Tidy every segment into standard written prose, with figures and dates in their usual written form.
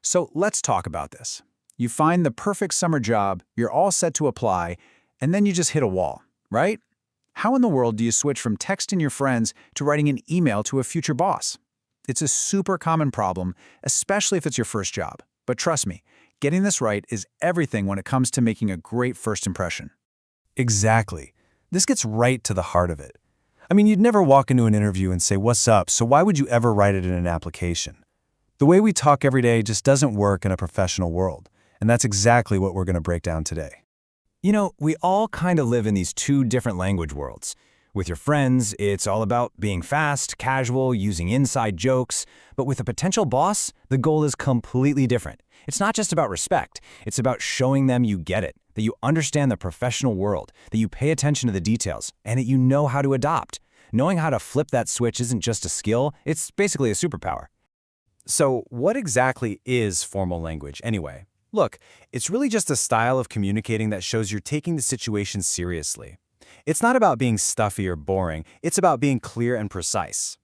So let's talk about this. You find the perfect summer job, you're all set to apply, and then you just hit a wall, right? How in the world do you switch from texting your friends to writing an email to a future boss? It's a super common problem, especially if it's your first job. But trust me, getting this right is everything when it comes to making a great first impression. Exactly. This gets right to the heart of it. I mean, you'd never walk into an interview and say, "What's up?" So why would you ever write it in an application? The way we talk every day just doesn't work in a professional world, and that's exactly what we're going to break down today. You know, we all kind of live in these two different language worlds. With your friends, it's all about being fast, casual, using inside jokes. But with a potential boss, the goal is completely different. It's not just about respect. It's about showing them you get it, that you understand the professional world, that you pay attention to the details, and that you know how to adopt. Knowing how to flip that switch isn't just a skill, it's basically a superpower. So what exactly is formal language anyway? Look, it's really just a style of communicating that shows you're taking the situation seriously. It's not about being stuffy or boring, it's about being clear and precise.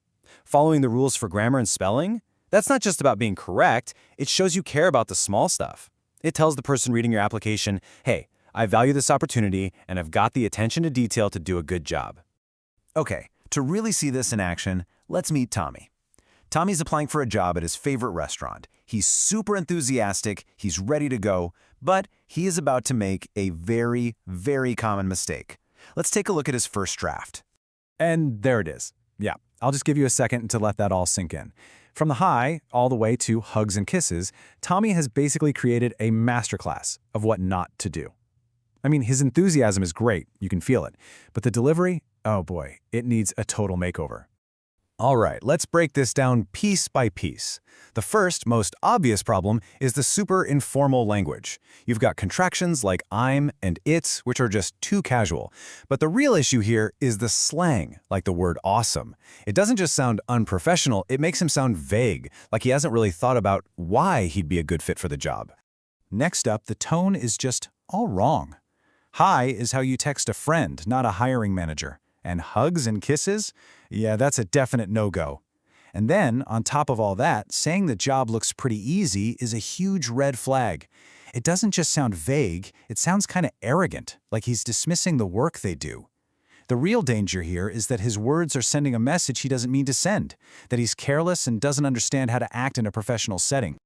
Following the rules for grammar and spelling? That's not just about being correct, it shows you care about the small stuff. It tells the person reading your application, hey, I value this opportunity and I've got the attention to detail to do a good job. Okay, to really see this in action, let's meet Tommy. Tommy's applying for a job at his favorite restaurant. He's super enthusiastic, he's ready to go, but he is about to make a very, very common mistake. Let's take a look at his first draft. And there it is. Yeah, I'll just give you a second to let that all sink in. From the hi all the way to hugs and kisses, Tommy has basically created a masterclass of what not to do. I mean, his enthusiasm is great, you can feel it, but the delivery, oh boy, it needs a total makeover. All right, let's break this down piece by piece. The first, most obvious problem is the super informal language. You've got contractions like I'm and it's, which are just too casual. But the real issue here is the slang, like the word awesome. It doesn't just sound unprofessional, it makes him sound vague, like he hasn't really thought about why he'd be a good fit for the job. Next up, the tone is just all wrong. Hi is how you text a friend, not a hiring manager. And hugs and kisses? Yeah, that's a definite no-go. And then, on top of all that, saying the job looks pretty easy is a huge red flag. It doesn't just sound vague, it sounds kind of arrogant, like he's dismissing the work they do. The real danger here is that his words are sending a message he doesn't mean to send, that he's careless and doesn't understand how to act in a professional setting.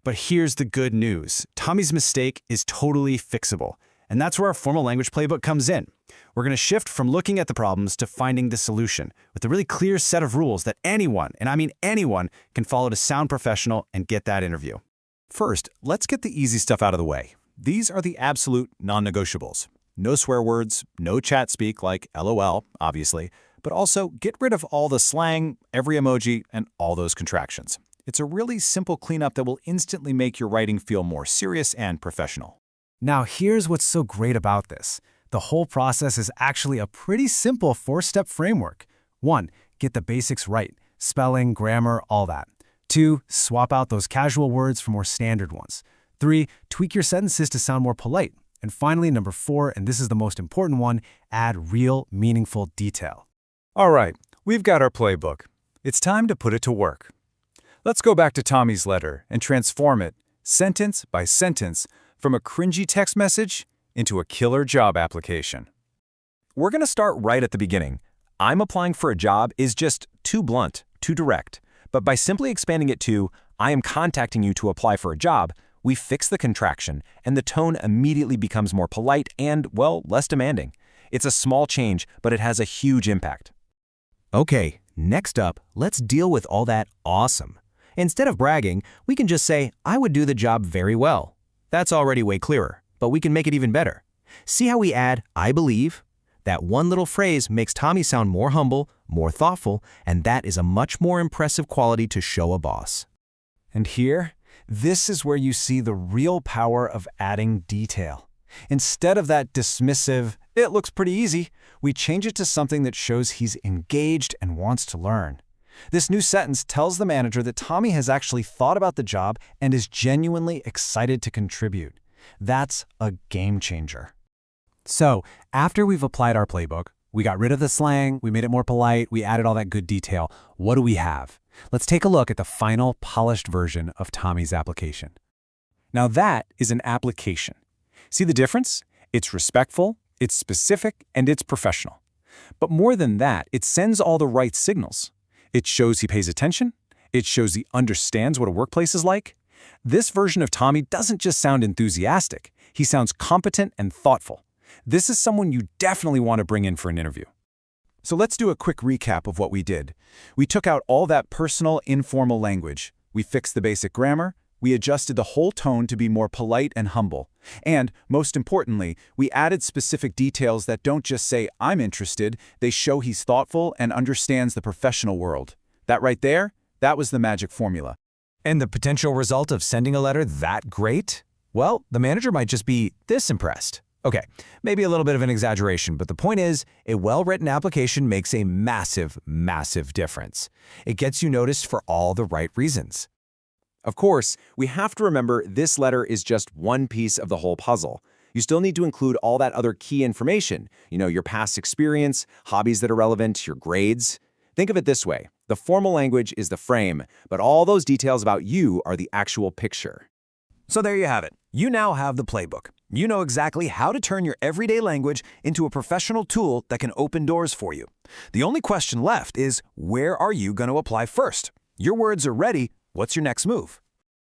But here's the good news. Tommy's mistake is totally fixable. And that's where our formal language playbook comes in. We're going to shift from looking at the problems to finding the solution with a really clear set of rules that anyone, and I mean anyone, can follow to sound professional and get that interview. First, let's get the easy stuff out of the way. These are the absolute non-negotiables. No swear words, no chat speak like LOL, obviously, but also get rid of all the slang, every emoji, and all those contractions. It's a really simple cleanup that will instantly make your writing feel more serious and professional. Now here's what's so great about this. The whole process is actually a pretty simple 4-step framework. 1. Get the basics right. Spelling, grammar, all that. 2. Swap out those casual words for more standard ones. 3. Tweak your sentences to sound more polite. And finally, number 4, and this is the most important one, add real, meaningful detail. All right, we've got our playbook. It's time to put it to work. Let's go back to Tommy's letter and transform it, sentence by sentence, from a cringy text message into a killer job application. We're going to start right at the beginning. I'm applying for a job is just too blunt, too direct. But by simply expanding it to, I am contacting you to apply for a job, we fix the contraction, and the tone immediately becomes more polite and, well, less demanding. It's a small change, but it has a huge impact. Okay, next up, let's deal with all that awesome. Instead of bragging, we can just say, I would do the job very well. That's already way clearer, but we can make it even better. See how we add, I believe? That one little phrase makes Tommy sound more humble, more thoughtful, and that is a much more impressive quality to show a boss. And here, this is where you see the real power of adding detail. Instead of that dismissive, it looks pretty easy, we change it to something that shows he's engaged and wants to learn. This new sentence tells the manager that Tommy has actually thought about the job and is genuinely excited to contribute. That's a game changer. So, after we've applied our playbook, we got rid of the slang, we made it more polite, we added all that good detail, what do we have? Let's take a look at the final polished version of Tommy's application. Now that is an application. See the difference? It's respectful, it's specific, and it's professional. But more than that, it sends all the right signals. It shows he pays attention. It shows he understands what a workplace is like. This version of Tommy doesn't just sound enthusiastic. He sounds competent and thoughtful. This is someone you definitely want to bring in for an interview. So let's do a quick recap of what we did. We took out all that personal, informal language. We fixed the basic grammar. We adjusted the whole tone to be more polite and humble. And, most importantly, we added specific details that don't just say, "I'm interested," they show he's thoughtful and understands the professional world. That right there, that was the magic formula. And the potential result of sending a letter that great? Well, the manager might just be this impressed. Okay, maybe a little bit of an exaggeration, but the point is, a well-written application makes a massive, massive difference. It gets you noticed for all the right reasons. Of course, we have to remember this letter is just one piece of the whole puzzle. You still need to include all that other key information, your past experience, hobbies that are relevant, your grades. Think of it this way. The formal language is the frame, but all those details about you are the actual picture. So there you have it. You now have the playbook. You know exactly how to turn your everyday language into a professional tool that can open doors for you. The only question left is, where are you going to apply first? Your words are ready. What's your next move?